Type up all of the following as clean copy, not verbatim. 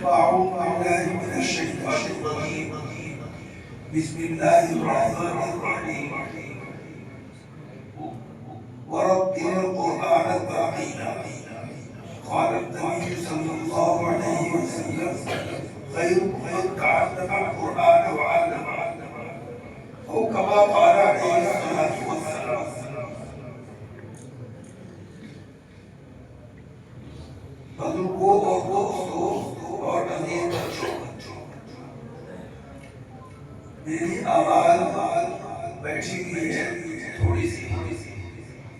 أعوذ بالله من الشيطان الرجيم بسم الله الرحمن الرحيم ورتل القرآن ترتيلا قال النبي صلى الله عليه وسلم خيركم من تعلم القرآن وعلمه أو كما قال عليه الصلاة والسلام. بزرگوں اور دوستوں اور عزیز بچوں، میری آواز بیٹھی ہوئی ہے تھوڑی سی،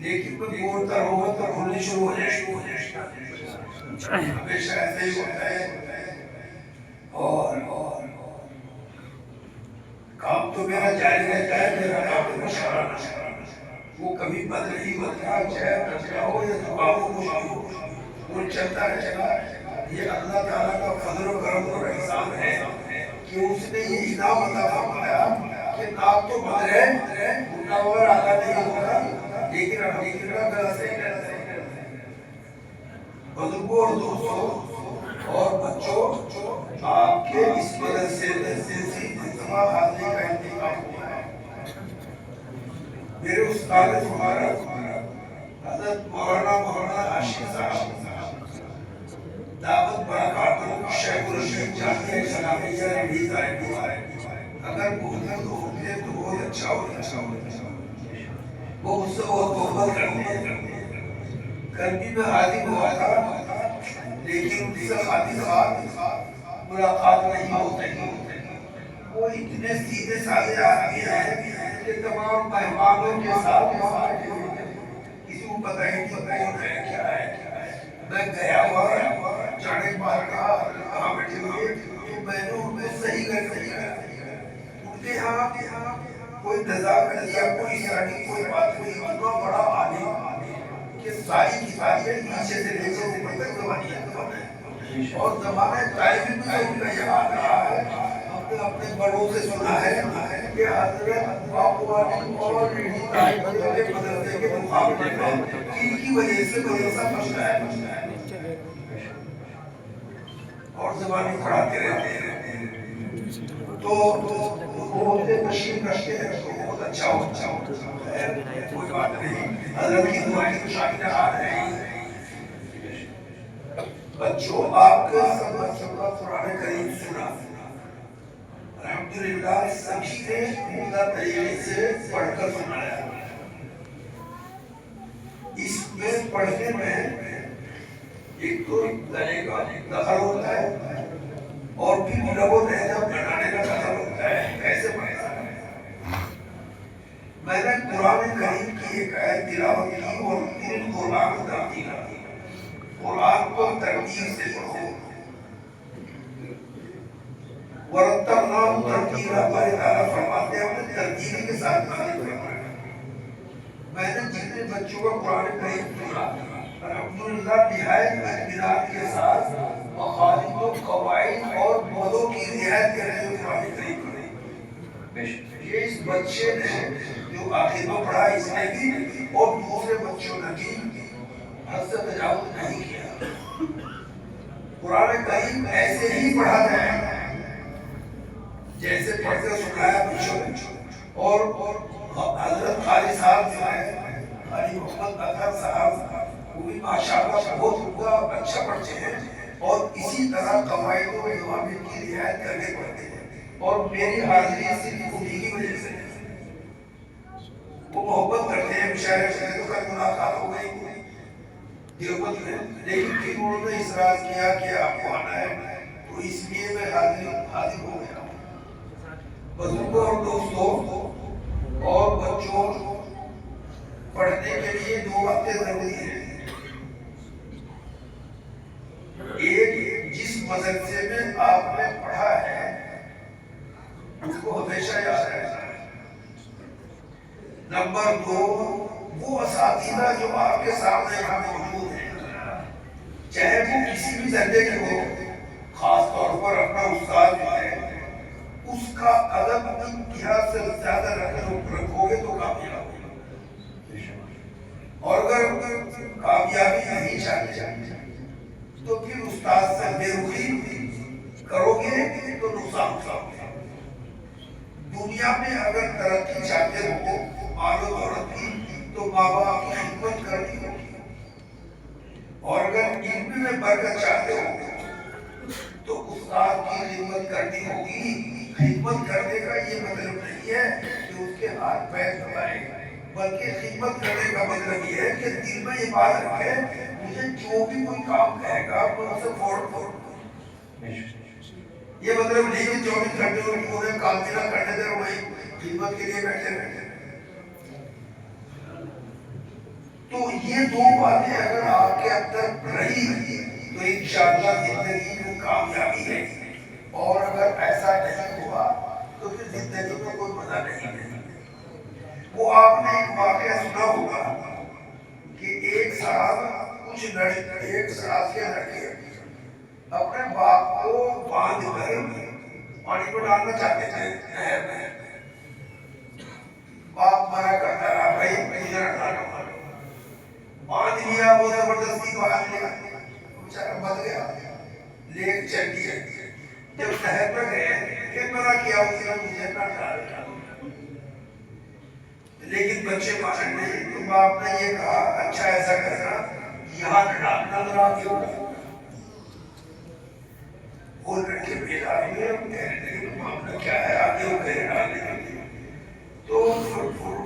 لیکن میں بولتا رہوں تو بولنے شروع ہو جائے. ہمیشہ ایسا ہی ہوتا ہے، اور کام تو میرا جاری رہتا ہے. میرا کام مشورہ وہ کبھی بند نہیں ہوتا، چاہے بچہ ہو یا زکام ہو، وہ چلتا رہے گا. یہ اللہ تعالیٰ کا فضل و کرم اور احسان ہے کہ اس نے یہ انعام عطا فرمایا کہ ناک تو بند ہے، اٹھا وغیرہ آتا نہیں ہوگا، لیکن الحمدللہ گلا صحیح رہتا ہے. بزرگوں اور دوستوں اور بچوں، آپ کے اس مدرسے سے اجتماع حاضری کا انتخاب ہوا ہے. میرے استاد مبارک حضرت مولانا عاشق صاحب دعوت برکاتہ شیخ الرشید جامعہ اسلامیہ ریڈی دائیں، اگر بولتے تو ہوتے تو بہت اچھا ہوتا. وہ مجھ سے بہت محبت کرتے ہیں. کل بھی میں حاضر ہوا تھا، لیکن ان سے خالی ملاقات نہیں ہوتی. وہ اتنے سیدھے سادے آدمی ہیں کہ تمام مہمانوں کے ساتھ کسی کو پتہ ہی نہیں کون ہے کیا ہے. میں گیا ہوا چاڑے مار کا کہاں بیٹھے ہوئے تو میں نے ان کو صحیح کر دیا. ان کے یہاں کوئی نظاکت یا کوئی ساڑی کوئی بات نہیں. اتنا بڑا عالم کہ ساری کتابیں نیچے سے لے کر اوپر تک زبانیاں ہے، اور زمانہ ٹائم میں ان کا یہاں رہا ہے. ہم نے اپنے بڑوں سے سنا ہے کہ حضرت باقوانی اور ریڈی تائم کے مدرسے کے مقابلے میں ان کی وجہ سے مدرسہ بچتا ہے اور زبانی پڑھاتے رہتے ہیں. تو بہت سے تشریف رکھتے ہیں تو بہت اچھا ہوتا ہے. کوئی بات نہیں، حضرت کی دعائیں تو شامل آ رہے ہیں. بچوں، آپ کا سب بچوں کا قرآن کریم سنا الحمدللہ سبھی نے عمدہ طریقے سے پڑھ کر سنایا. اس میں پڑھنے میں ایک تو گلے کا دخل ہوتا ہے، اور پھر لب و لہجہ بنانے کا دخل ہوتا ہے. کیسے پڑھیں؟ میں نے قرآن کریم کی ایک آیت تلاوت کی اور تین قرآن ترتیلا. قرآن کو ترتیب سے پڑھو. وَرَتَّلْنَاهُ تَرْتِيلًا. اللہ تعالیٰ فرماتے ہیں ہم نے ترتیب کے ساتھ نازل فرمایا. میں نے جتنے بچوں کا قرآن کریم سنا الحمدللہ نہایت اطمینان کے ساتھ مخارج و قواعد اور مدوں کی رعایت کرتے ہوئے قرآن کریم پڑھے. یہ اس بچے نے جو آخر میں پڑھا اس نے بھی، اور دوسرے بچوں نے بھی حد سے تجاوز نہیں کیا. قرآن کریم ایسے ہی پڑھا جائے جیسے پڑھتے سنایا بچوں. اور حضرت قاری صاحب جو ہے قاری محمد اطہر صاحب، وہ بھی ماشاءاللہ بہت اچھا پڑھتے ہیں، اور اسی طرح قواعد و ضوابط کی رعایت کر کے پڑھتے ہیں. اور میری حاضری صرف انہی کی وجہ سے. وہ محبت کرتے ہیں. مشاعرے سے تو کل ملاقات ہو گئی دیوبند میں، لیکن پھر انہوں نے اصرار کیا کہ آپ کو آنا ہے، تو اس لیے میں حاضر ہو گیا. بزرگوں اور دوستوں اور بچوں، پڑھنے کے لیے دو باتیں ضروری ہیں. ایک، جس مدرسے میں آپ نے پڑھا ہے اس کو ہمیشہ یاد رہنا ہے. نمبر دو، وہ اساتذہ جو آپ کے سامنے یہاں موجود ہیں، چاہے وہ کسی بھی درجے کے ہو، خاص طور پر اپنا استاد جو ہے اس کا ادب انتہا سے زیادہ رکھو گے تو کامیاب ہوگا. اور اگر کامیابی نہیں چاہتے تو پھر استاد سے بے رخی ماں باپ کی خدمت کرنی ہوگی، اور اگر علم میں برکت چاہتے ہو تو استاد کی خدمت کرنی ہوگی۔ خدمت کرنے کا یہ مطلب نہیں ہے کہ اس کے ہاتھ پیر دبائے، بلکہ خدمت کرنے کا مطلب یہ ہے کہ دل میں یہ بات رکھے مجھے جو بھی کوئی کام کہے گا میں اسے فوراً یہ مطلب نہیں کہ 24 گھنٹے انہیں کام بھی نہ کرنے دے اور وہی خدمت کے لیے بیٹھے رہتے۔ تو یہ دو باتیں اگر آپ کے اندر رہی تو انشاءاللہ زندگی میں کامیابی ہے، اور اگر ایسا نہیں ہوا تو پھر زندگی میں کوئی مزہ نہیں ہے۔ وہ آپ نے ایک واقعہ سنا ہوگا کہ ایک صاحب کے لڑکے اپنے باپ کو باندھ کر پانی کو ڈالنا چاہتے تھے نہر میں۔ باپ منع کرتا رہا، بھائی مجھے نہ ڈالو، باندھ لیا، وہ زبردستی باندھ لیا، بیچارہ بچ گیا، لے چل دیا۔ جب نہر میں گئے پھر منع کیا اس نے، مجھے نہ ڈالو، لیکن بچے مانے نہیں۔ تو باپ نے یہ کہا اچھا ایسا کرنا، یہاں نہ ڈالنا، ذرا آگے بڑھو۔ وہ لڑکے بیدار ہوئے، کہنے لگے معاملہ کیا ہے، آگے وہ کہے ڈالنے کے لیے۔ تو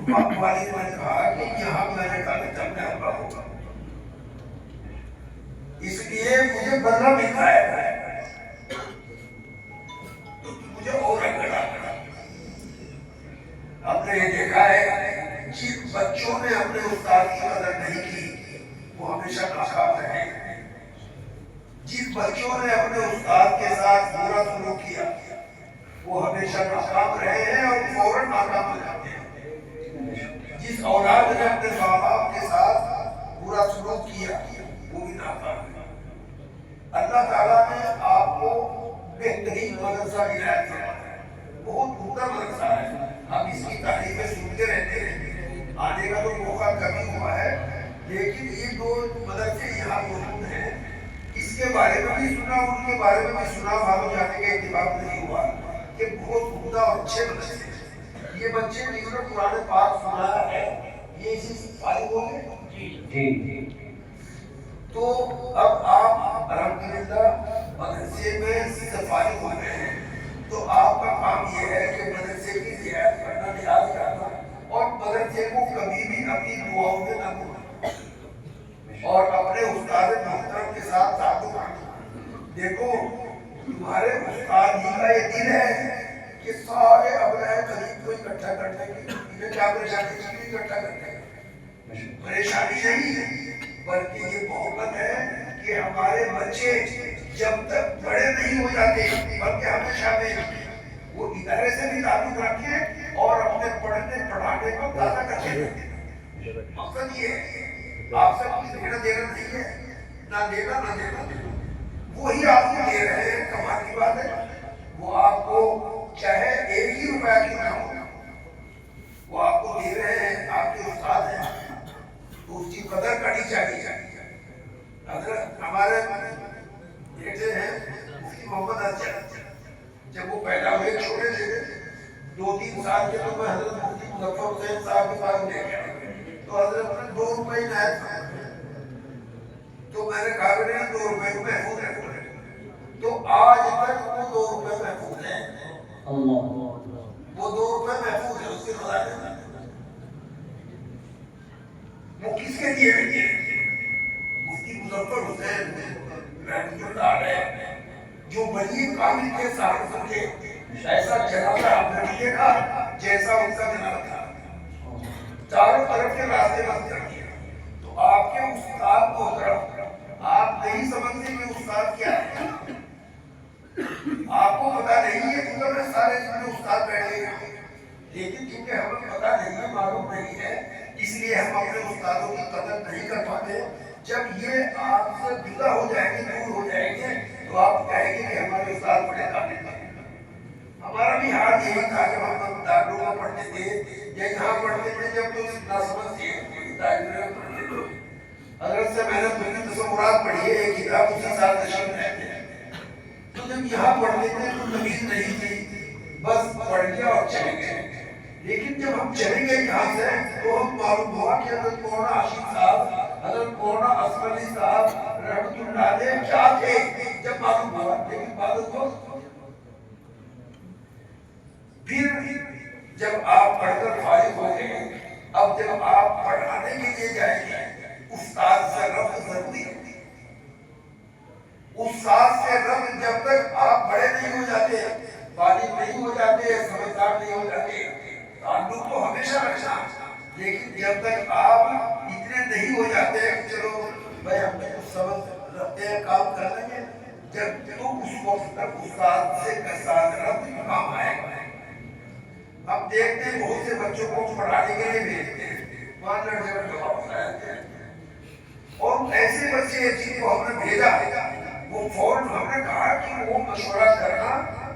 باپ والد نے کہا کہ یہاں میں نے ڈالے تب میں ہلوا ہوگا، اس لیے مجھے بدلہ ملتا ہے تو مجھے اور رنگ ڈالنا۔ آپ نے یہ دیکھا ہے جن بچوں نے اپنے استاد کی قدر نہیں کی وہ ہمیشہ ناکام رہے، جن بچوں نے اپنے استاد کے ساتھ برا سلوک کیا وہ ہمیشہ ناکام رہے ہیں اور فوراً ناکام ہو جاتے ہیں۔ جس اولاد نے اپنے ماں باپ کے ساتھ برا سلوک کیا وہ بھی ناکام ہے۔ اللہ تعالیٰ نے آپ کو بہترین مدرسہ عنایت فرمایا ہے، بہت عمدہ مدرسہ ہے، ہم اس کی تعریفیں سنتے رہتے ہیں، آنے کا تو موقع کمی ہوا ہے، لیکن یہ دو مدرسے یہاں موجود ہیں، اس کے بارے میں بھی سنا، ان کے بارے میں بھی سنا، معلوم جانے کا اتفاق نہیں ہوا کہ بہت عمدہ اور اچھے مدرسے ہیں۔ یہ بچے جنہوں نے قرآن پاک سنا ہے یہ اسی سے فارغ ہو گئے۔ جی تو اب آپ الحمدللہ مدرسے میں سے فارغ ہو گئے ہیں، تو آپ کا کام یہ ہے کہ مدرسے کی رعایت کرنا، لحاظ کرنا، اور مدرسے کو کبھی بھی اپنی دعاؤں میں نہ بھولنا، اور اپنے استاد محترم کے ساتھ تعلق رکھنا۔ دیکھو تمہارے استاد ہی کا یہ دل ہے کہ سارے ابنائے قریب کو اکٹھا کرنے کی، انہیں کیا پریشانی چاہیے اکٹھا کرنے کی، پریشانی نہیں ہے، بلکہ یہ محبت ہے کہ ہمارے بچے جب تک بڑے نہیں ہو جاتے بلکہ ہمیشہ میں وہ ادارے سے بھی تعلق رکھیں اور اپنے پڑھنے پڑھانے کو تازہ کرتے رہتے ہیں۔ مقصد یہ ہے آپ سے کچھ لینا دینا نہیں ہے، نہ لینا نہ دینا، وہی آپ کو دے رہے ہیں، کمال کی بات ہے۔ وہ آپ کو چاہے 1 ہی روپیہ کیوں نہ ہو، وہ آپ کو دے رہے ہیں، آپ کے استاد ہیں، تو اس کی قدر کرنی چاہیے۔ حضرت ہمارے بیٹے ہیں مفتی محمد اسجد، جب وہ پیدا ہوئے چھوٹے تھے 2-3 سال کے، تو میں حضرت مفتی مظفر حسین صاحب کے پاس لے گیا، تو حضرت نے 2 روپے عنایت فرمائے، تو میں نے کہا کہ 2 روپے کو محفوظ رکھو، تو آج تک وہ 2 روپے محفوظ ہیں، وہ 2 روپے محفوظ ہیں اس کے خزانے میں۔ وہ کس کے لیے بیٹھے ہیں؟ مفتی مظفر حسین رحمۃ اللہ علیہ، جو ولی کامل کے ساتھ سمجھے، ایسا جنازہ آپ نے نہیں دیکھا جیسا ان کا جنازہ تھا، چاروں طرف کے راستے بند کر دیا۔ تو آپ کے استاد محترم، آپ نہیں سمجھتے کہ استاد کیا ہے، آپ کو پتا نہیں ہے، کیونکہ میں سارے استاد بیٹھے ہیں، لیکن کیونکہ ہمیں پتا نہیں ہے، معلوم نہیں ہے، اس لیے ہم اپنے استادوں کی قدر نہیں کر پاتے۔ جب یہ آپ سے جدا ہو جائیں گے، دور ہو جائیں گے، تو آپ کہیں گے کہ ہمارے استاد بڑے قابل تھے۔ ہمارا بھی حال یہی تھا کہ ہم دارالعلوم میں پڑھتے تھے یا یہاں پڑھتے تھے، جب تو نہ سمجھ تھے دارالعلوم میں پڑھتے تھے، حضرت سے میں نے دنیا تصورات پڑھی ہے، ایک کتاب اسی سال نشر میں ہے، تو جب یہاں پڑھتے تھے تو تمیز نہیں تھی، بس پڑھ لیا اور چلے گئے، لیکن جب ہم چلیں گے یہاں سے تو ہم معلوم ہوا کہ حضرت مولانا عاشق صاحب، حضرت مولانا اسمر علی صاحب رحمۃ اللہ علیہ کیا تھے جب معلوم ہوا. لیکن بات کو پھر جب آپ پڑھ کر فارغ ہو گئے، اب جب آپ پڑھانے کے لیے جائیں گے، استاد سے ربط ضروری ہے. استاد سے ربط جب تک آپ بڑے نہیں ہو جاتے، بالغ نہیں ہو جاتے، سمجھدار نہیں ہو جاتے، تعلق تو ہمیشہ رکھنا. لیکن جب تک آپ اتنے نہیں ہو جاتے چلو بھائی ہم نے کچھ سمجھ رکھتے ہیں کام کر لیں گے، جب تو اس وقت تک استاد سے ساتھ ربط کام آئے گا. ہم دیکھتے ہیں بہت سے بچوں کو پڑھانے کے لیے بھیجتے ہیں، 5 لڑکے جواب بتاتے ہیں، اور ایسے بچے جن کو ہم نے بھیجا وہ فوراً ہم نے کہا کہ وہ مشورہ کرنا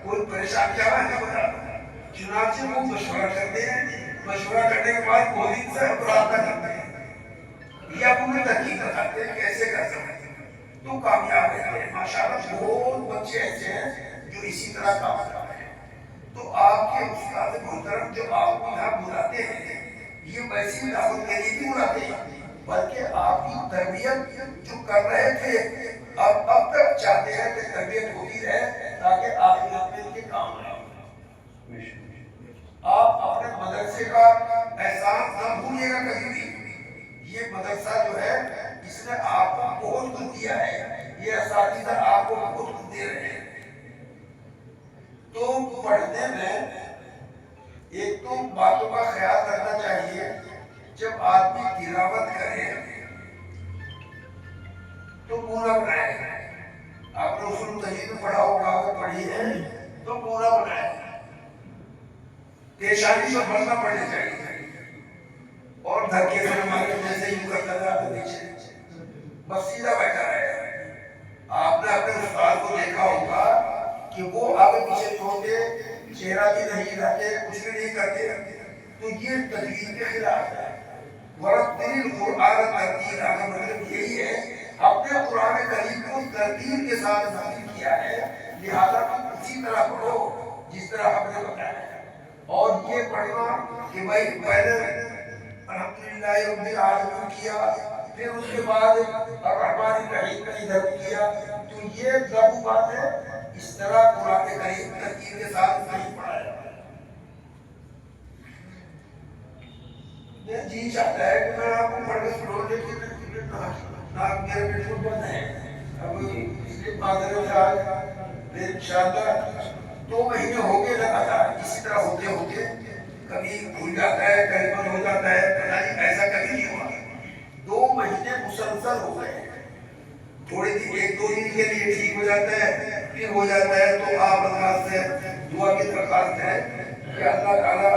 کوئی پریشان کیا ہے بتانا. چنانچہ وہ مشورہ کرتے ہیں، مشورہ کرنے کے بعد وہ دن سے ہم رابطہ کرتے ہیں یا انہیں تحقیق بتاتے ہیں کیسے کر سکتے ہیں تو کامیاب رہتے ہیں. ماشاءاللہ بہت بچے ایسے ہیں جو اسی طرح کام کر رہے ہیں. تو آپ کے استاد محترم جو آپ کو یہاں بلاتے ہیں، یہ ویسی دعوت کے لیے بھی بلاتے ہیں، بلکہ آپ کی تربیت جو کر رہے تھے اب تک چاہتے ہیں کہ تربیت ہوتی رہے تاکہ آخرت میں ان کے کام آئے. آپ اپنے مدرسے کا احساس نہ بھولیے گا کبھی بھی. یہ مدرسہ جو ہے اس نے آپ کو بہت کچھ دیا ہے، یہ اساتذہ آپ کو بہت کچھ دے رہے ہیں. تو پڑھنے میں ایک تو باتوں کا خیال رکھنا چاہیے. جب آدمی تلاوت کرے تو پورا بنائے. آپ نے اصول تجوید میں پڑھا ہوگا، اگر پڑھی ہے تو پورا بنائے. پیشانی سے بڑھنا پڑنے چاہیے اور دھکے سے ہمارے جیسے یوں کرتا تھا تو نیچے بس سیدھا بیٹھا رہے. آپ نے اپنے استاد کو دیکھا ہوگا کہ وہ آگے پیچھے نہیں ہوتے، چہرہ بھی نہیں ہلاتے، کچھ بھی نہیں کرتے. تو یہ تجوید کے خلاف ہے. ورتل القرآن ترتیلا کا مطلب یہی ہے اپنے قرآن کریم کو ترتیل کے ساتھ نازل کیا ہے، لہذا تم اسی طرح پڑھو جس طرح ہم نے بتایا ہے. اور یہ پڑھنا کہ بھائی پہلے الحمدللہ رب العالمین کیا، پھر اس کے بعد الرحمن الرحیم کا ادھر کیا، تو یہ لغو بات ہے. اس طرح قرآن کریم ترتیل کے ساتھ نہیں پڑھا جاتا. جی چاہتا ہے کہ میں آپ کو پڑھ کے سناؤں، لیکن میرے بالکل بند ہے. اب اس کے بعد انشاءاللہ 2 مہینے ہو گئے لگاتار اسی طرح ہوتے ہوتے، کبھی بھول جاتا ہے، کبھی بند ہو جاتا ہے، پتہ نہیں ایسا کبھی نہیں ہوا. 2 مہینے مسلسل ہو گئے. تھوڑے دن 1-2 دن کے لیے ٹھیک ہو جاتا ہے، پھر ہو جاتا ہے. تو آپ اللہ سے دعا کی درخواست ہے کہ اللہ تعالیٰ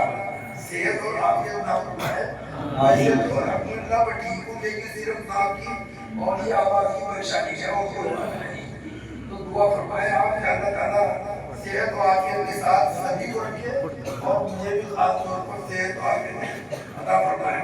صحت اور عافیت عطا فرمائے. تو الحمدللہ میں ٹھیک ہوں، لیکن صرف نام کی اور یہ آواز کی پریشانی ہے اور کوئی بات نہیں. تو دعا فرمائے آپ کہ اللہ تعالیٰ صحت و عافیت کے ساتھ سبھی کو رکھے اور مجھے بھی خاص طور پر صحت و عافیت عطا فرمائے.